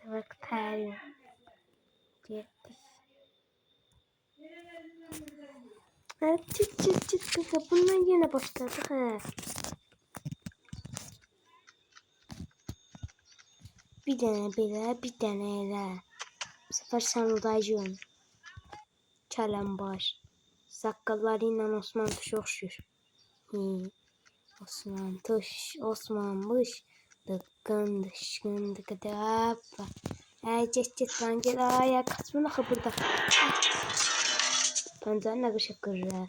Sekreterim. Getdik. Çık kaka. Bundan yine başladık he. Bir dene belə, bir dene elə. Bu sefer sen udaycın. Çalan baş. Saqqallarıyla Osman Tuş oxşur. Osman Tuş, Osmanmış. Dıqqın, dışqın, dıqıdappa. Get lan gel. Ay kaçma axı burada. Bence ne qışıq qırır.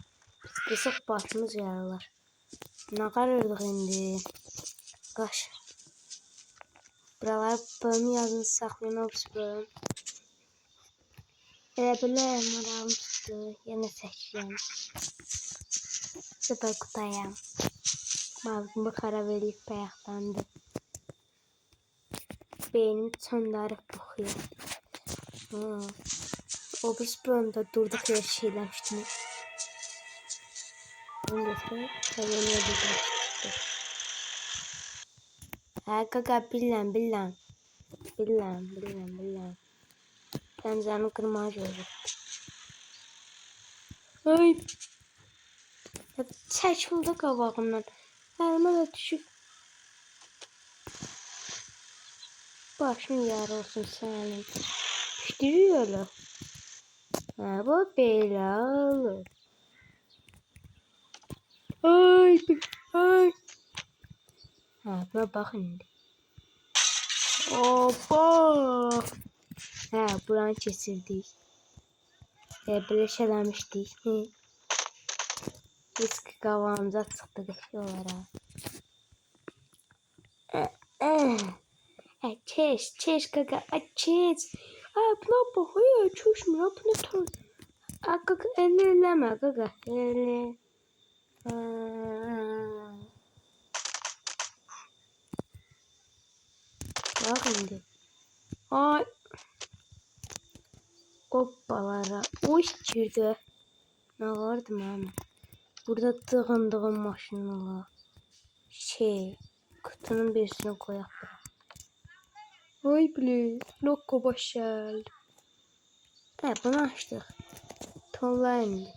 Qısıq başımız yaralar. Ne qarırdıq indi. Qaş. Buralar bölüm yazını saxlayın obsbölüm. Elə belə marağım tutdu. Yenə çəkirəm. Süper qutayam. Mavzumda xara verib bayaqlandı. Beynim çöndarıb buxuyor. Obis bölümdə durduq yer şeyləmişdim. Bunu götürək. Təvəliyə dedim. Hə qaqa bilən. Pəncəmi qırmağa görür. Ay. Çəkildi qabağımdan. Əlimə də düşüb. Başın yar olsun sənin. Düşdürüyorlar. Ha bu belə olur. Ay. Ha buna baxın indi. Hoppa. Ha buranı keçirdik. Belə şələmişdik. Risk qavağımıza çıxdıq olaraq. Çeş qaqa, çeş. Buna baxıyor, çüşmür, buna tur. Qaqa, eləmə qaqa, elə. Bax indi. Ay. Hoppalara, uç girdi. Nə vardı mənim? Burada dığın maşınlar. Kutunun birisini koyaq bura. Ay bile, lokko başal. Bunu açtık. Tonlayın.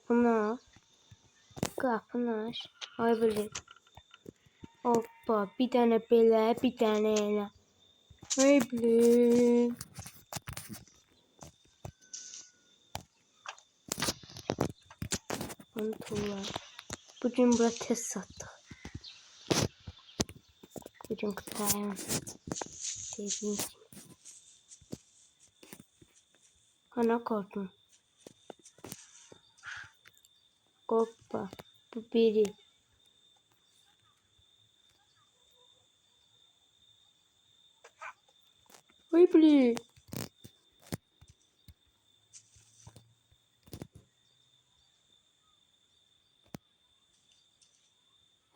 Bunu kapını aç. Ay bile. Hoppa, bir tane belə, bir tane elə. Ay bile. Bunu tonlayın. Bugün burada test sattık. Bugün kutayım. Dediğim gibi. Ana korktum. Hoppa. Bu biri. Ay bile.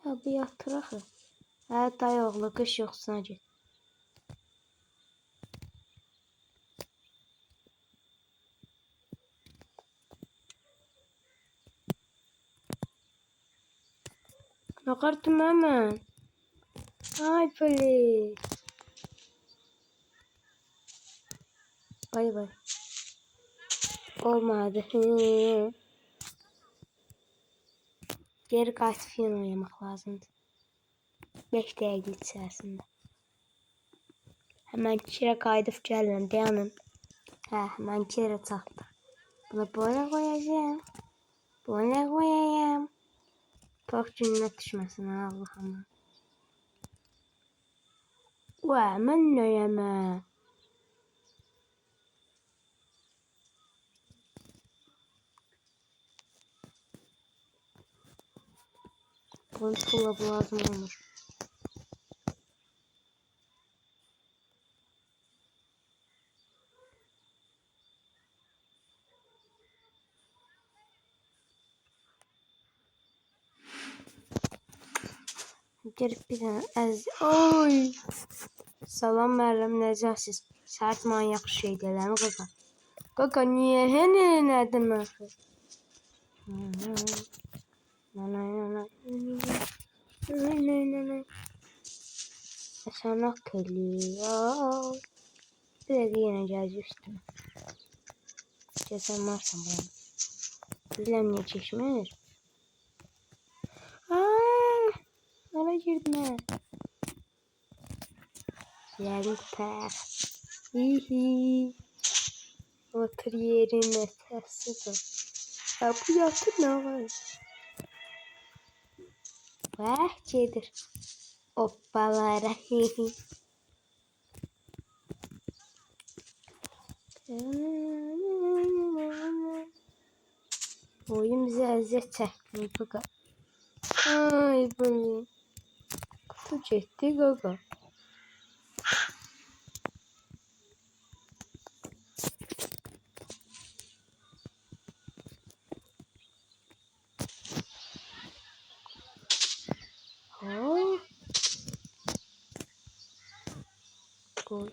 Ha bu yatıraq. Hə day oğlu qış yoxsuna get. Ne kartım hemen. Ay böyle. Bay. Olmadı. Geri qayıtıb yenə oynamaq lazımdır. 5 dəqiqə içərisində. Hemen kire qayıdıb gəlin, dayanın. Hemen kire çatdı. Bunu böyle koyacağım. Böyle koyayım. Çok cümle düşmesin Allah'ım. Mən nəyəmə? Bunun tuğla lazım olur. Gelip bir tane Oy. Salam Məryəm, necəsiz? Sərt manyak şeydir, eləmi qaqa? Qaqa niyə nədən axı? Sana geliyor. Bir de yine geldi üstüme. Sen varsan bana. Bilmem niye çeşmir. Ara girdim ha. Yerim pek. Hihi. Otur yerine sessiz ol. Ya bu yaptı ne var? Bahçedir. Hoppalara hihi. Oyun bize eziyet çekmiyor gaga. Ay bu. Kutu çekti gaga. Ay. Gol.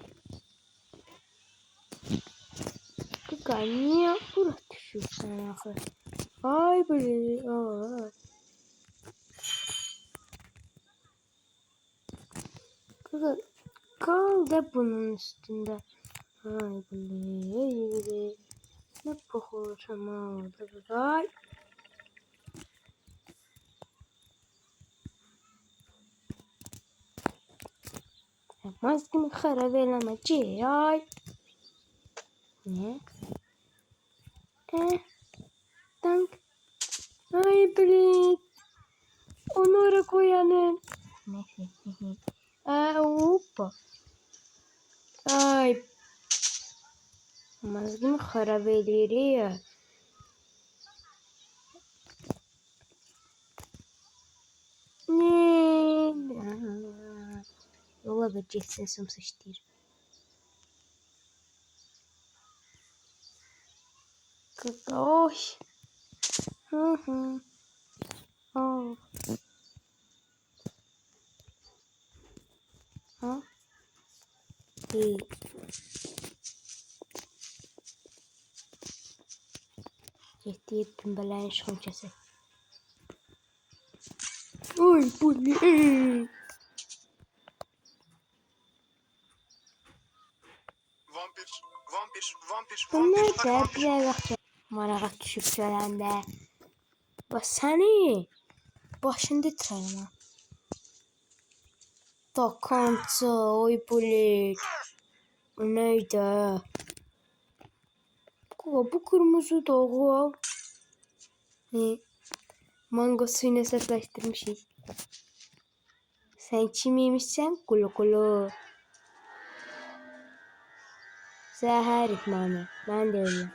Gaga niye buraya düşüyorsun ahı? Ay böyle. Aa. Gaga kal da bunun üstünde. Ay böyle. Ne pohoşam oldu. Ay. Maskemi harap eleme. Ay. Ne? Dank. Ay böyle. Onu oraya koyanım. Neyse. Hoppa. Ay. Maskemi harap ediyor. Ne? Yola bir geçsin sımsıştır. Oy. Hı hı. Oh. Ha? İyi. Ciddi pimbelerin şoncası. Oy bu ne? Bunlar da bir vaxt marağa düşüb gələndə. Bax səni başında itirəm. Takança, oy bulik. Bu neydi? Bu kırmızı doğu. Ne? Mango suyuna sefleştirmişiz. Sen kim yemişsen kulu kulu. Zəhər itmanı. Mən də öyle.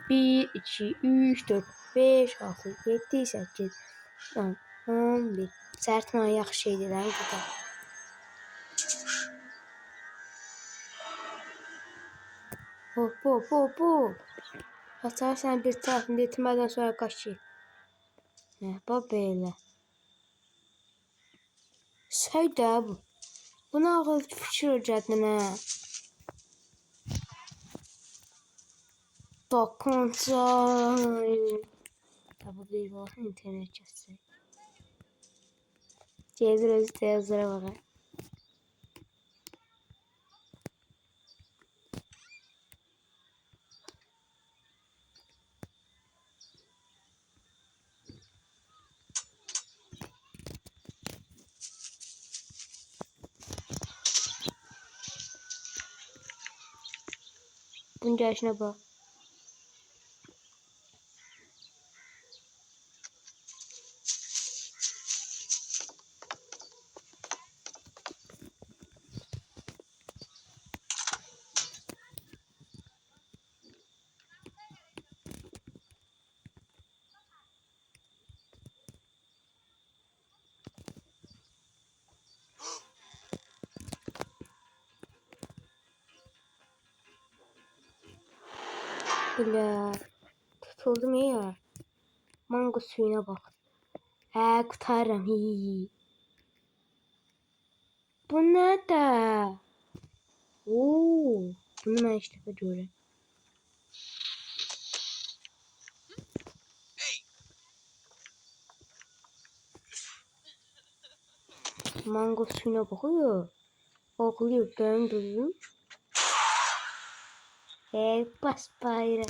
1, 2, 3, 4, 5, 6, 7, 8, 10, 11. Sərtman yaxşı şeydir lan qıda. Hop. Açarsan bir tarafını itirmədən sonra qaçır. Bax belə. Şey də bu. Buna ağıl fikir öyrətmənə. Takanca. Bu bir olsun internet çözsək. Gedir özü də yazıra baxa. Bunun yaşına bax. Belə. Tutuldum ya. Mango suyuna bax. Qurtarıram. Bu nədə? Oo, bunu mən ilk dəfə görürəm. Mango suyuna baxıyor. Oğluyum döndürüm. Bas bayrağı.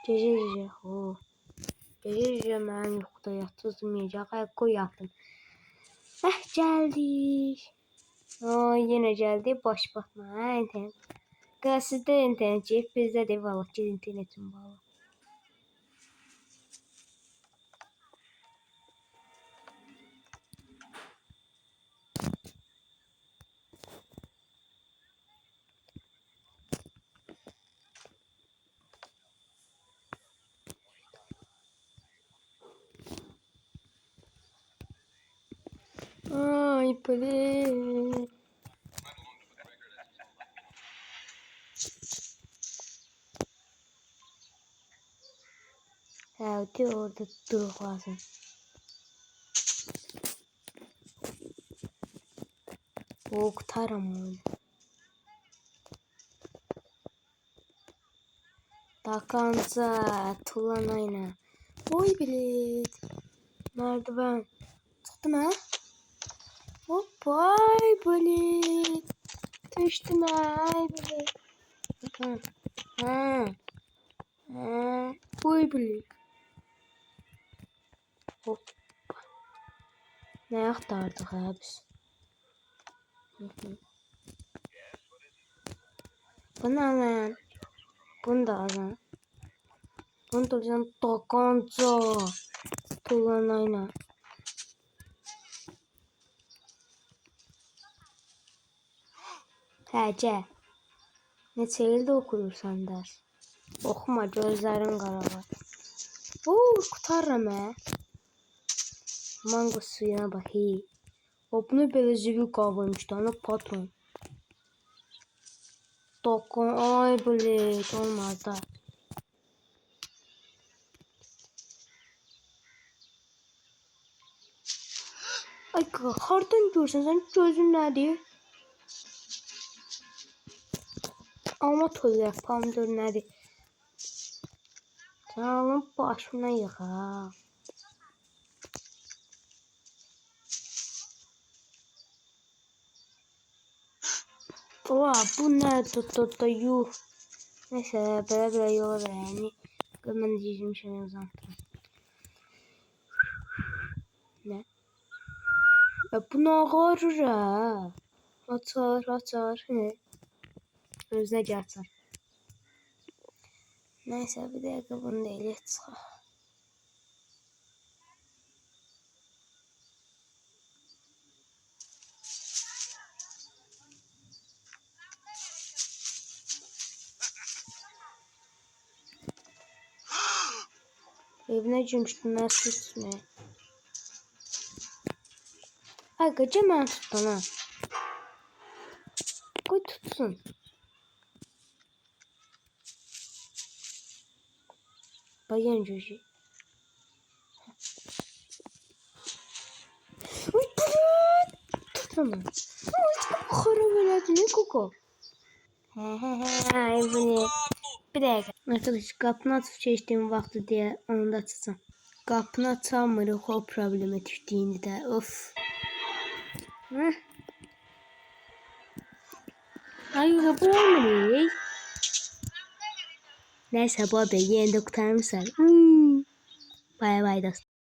Gece o. Gece mən yuxuda yatızmayacaq. Koy yatdım. Geldik. Yine geldi. Boş bakma. İnternet. Sizde internet yok. Bizde de valla ki internetim bağlı. Ay böyle. Hadi orada dur lazım. O kurtarım onu. Takanca tulanayla. Oy bilet. Merdiven. Çıktım ha. Hop ay bilet. Düştüm ay bilet. Ha. Oy bilet. Hop. Ne aktardık ya biz? Bu ne lan? Bunu da alın. Bunu da alın. Takanca. Tulanayla. Həcə. Neçə ildə oxuyursan dərs? Oxuma, gözlərin qaralar. Qurtarıram Mango suyuna bax. Bunu belə zibil qavurmuşdu, ana patron. Dokun, ay bilet, olmaz da. Ay hardan görsən, sən gözün nədir? Ama toylar, pomidor nədir? Sən alın başına yıxa. Oha, bu nə tutdu yuh. Neyse, belə yola da yəni. Mən diyeceğim şeyi uzatdım. Ne? Bu ağarır ha. Açar. Özünə gəlsin. Neyse, bir dəqiqə bunu da elə çıxaq. Evine cümüştüm, mən tutma. Ay gıcı mən tuttum ha. Koy tutsun. Bayan cücü. Uy tutamam. Xarab elədi ne koko? Ay bu ne? Bir dakika. Arkadaş qapını açıb keçdiyim vaxtı diye onu da açacağım. Qapını açamırıq o probleme düşdüyündə də. Of. Ay bu olmuyor. Neyse bu abi yeni de kurtarmışlar. Bye bye dostum.